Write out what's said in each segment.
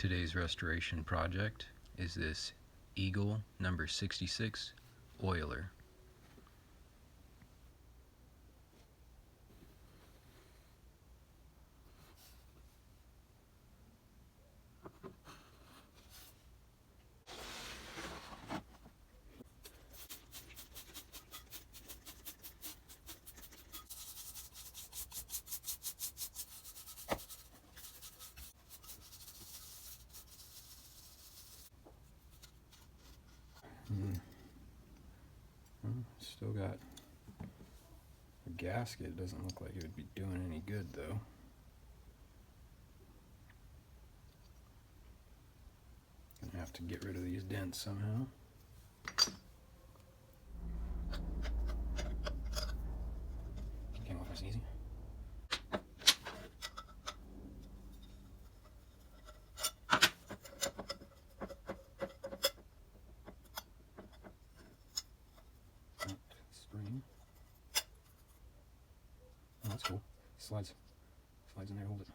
Today's restoration project is this Eagle number 66 oiler. Still got a gasket. Doesn't look like it would be doing any good though. Gonna have to get rid of these dents somehow. Came off nice and easy. Spring. Oh, that's cool. Slides in there, hold it.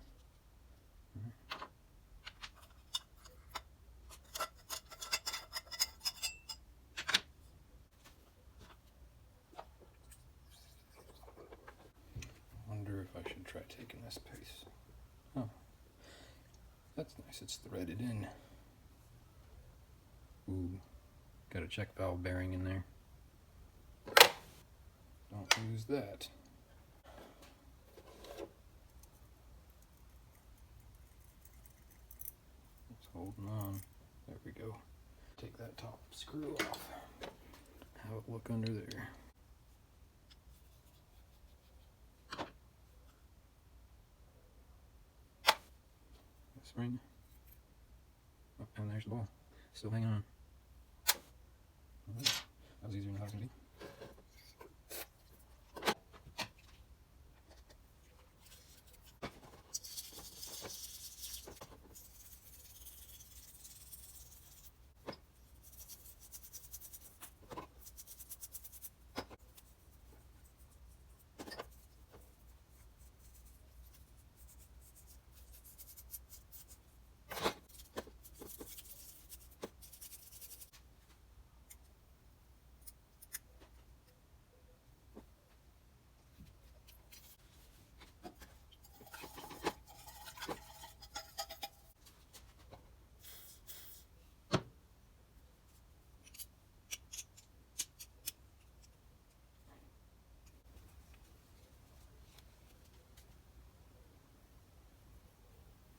I wonder if I should try taking this piece. Oh, that's nice. It's threaded in. Ooh, got a check valve bearing in there. Don't lose that. It's holding on. There we go. Take that top screw off. Have it look under there. Spring. Oh, and there's the ball. Still hanging on. Right. That was easier than I thought it was going to be.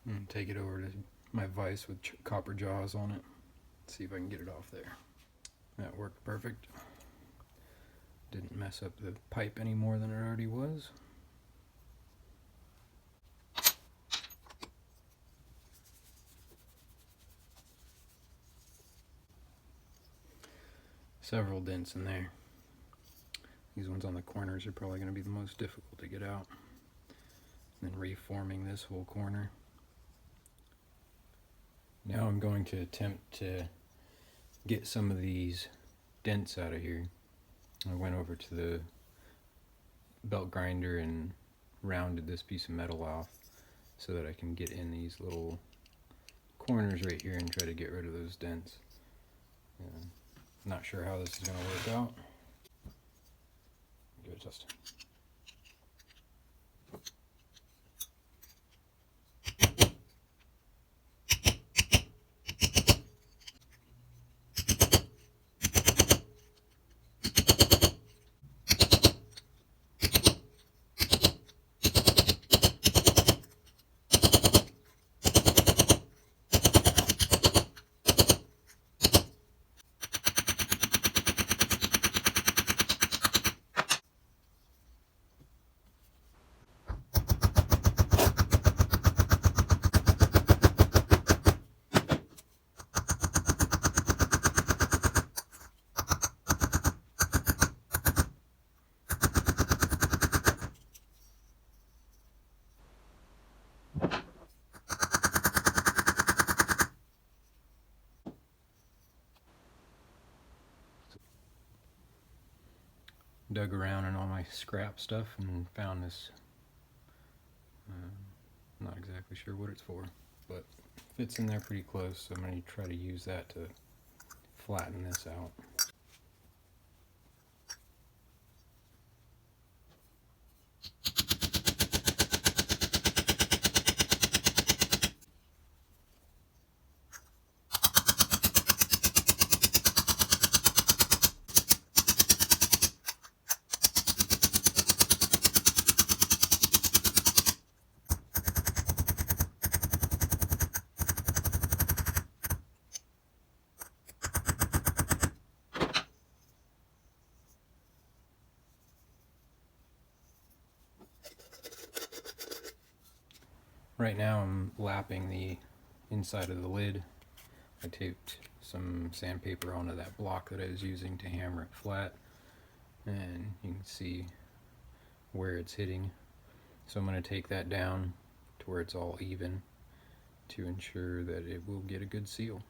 And take it over to my vise with copper jaws on it. See if I can get it off there. That worked perfect. Didn't mess up the pipe any more than it already was. Several dents in there. These ones on the corners are probably going to be the most difficult to get out. And then reforming this whole corner. Now I'm going to attempt to get some of these dents out of here. I went over to the belt grinder and rounded this piece of metal off so that I can get in these little corners right here and try to get rid of those dents. Not sure how this is going to work out. Give it a test. Dug around in all my scrap stuff and found this. Not exactly sure what it's for, but fits in there pretty close, so I'm going to try to use that to flatten this out. Right now I'm lapping the inside of the lid. I taped some sandpaper onto that block that I was using to hammer it flat, and you can see where it's hitting. So I'm going to take that down to where it's all even to ensure that it will get a good seal.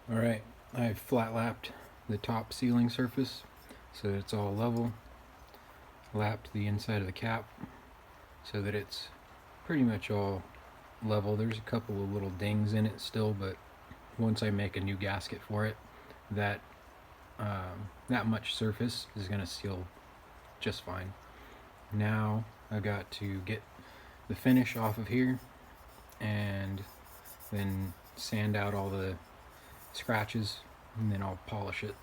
Alright, I've flat lapped the top sealing surface so that it's all level. Lapped the inside of the cap so that it's pretty much all level. There's a couple of little dings in it still, but once I make a new gasket for it, that much surface is going to seal just fine. Now I got to get the finish off of here and then sand out all the scratches, and then I'll polish it.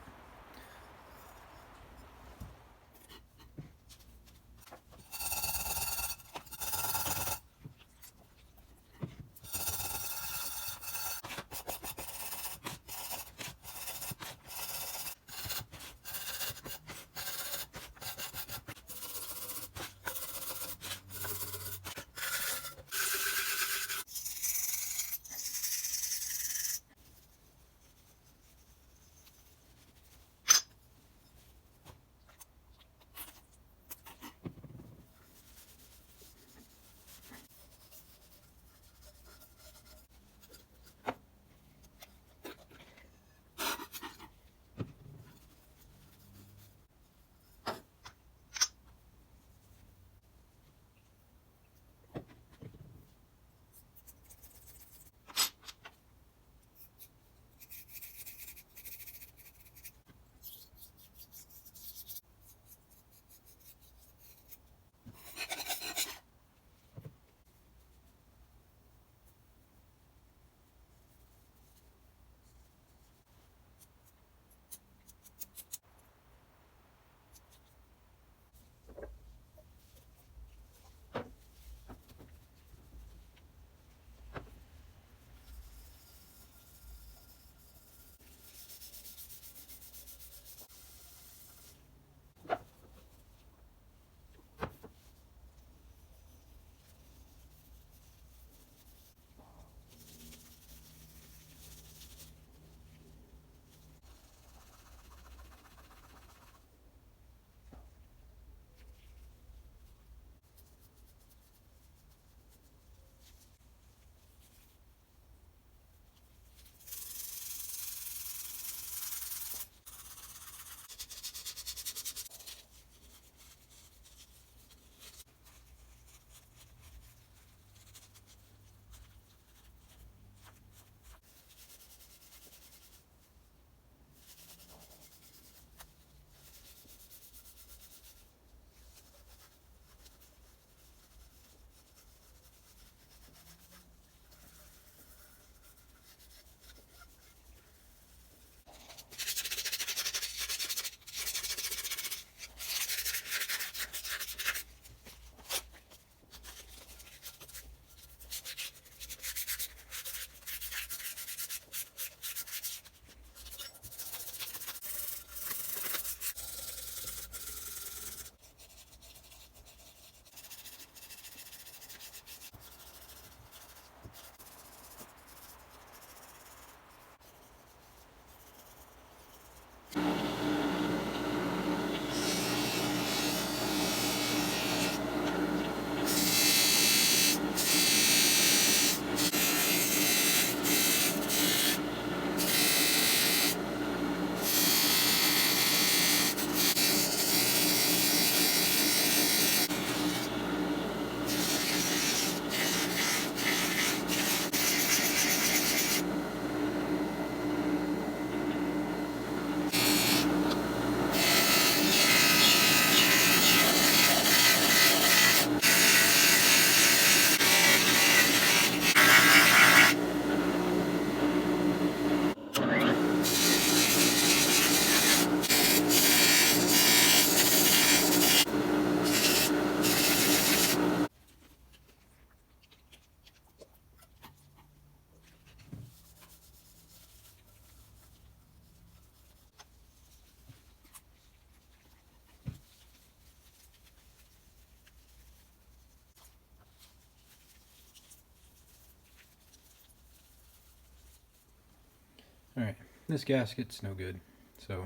Alright, this gasket's no good, so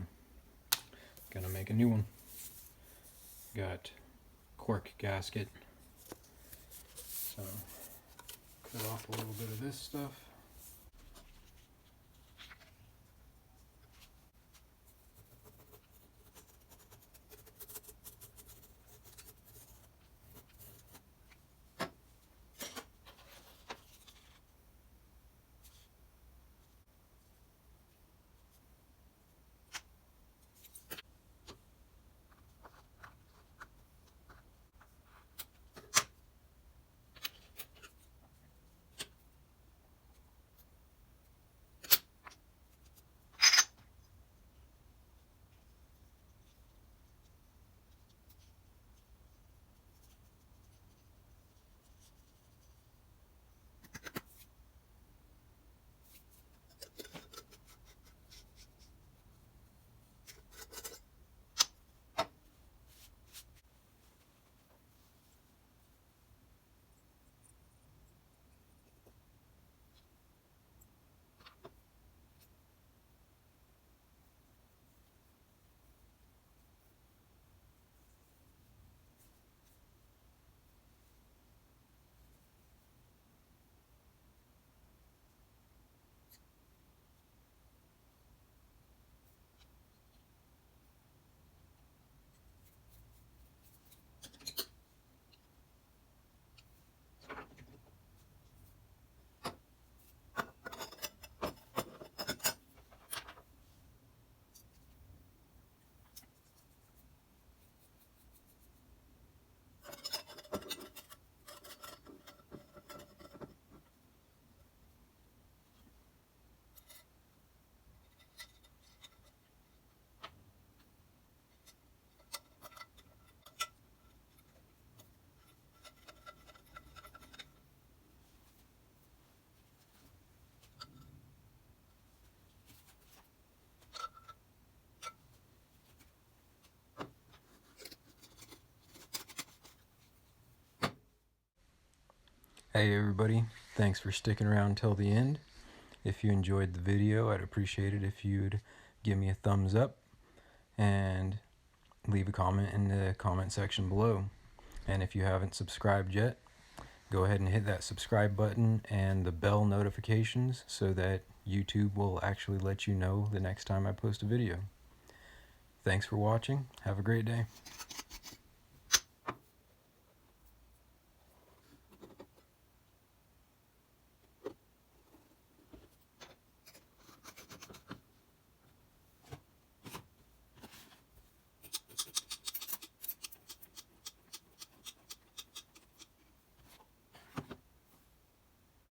gonna make a new one. Got cork gasket, so cut off a little bit of this stuff. Hey everybody, thanks for sticking around till the end. If you enjoyed the video, I'd appreciate it if you'd give me a thumbs up and leave a comment in the comment section below. And if you haven't subscribed yet, go ahead and hit that subscribe button and the bell notifications so that YouTube will actually let you know the next time I post a video. Thanks for watching. Have a great day.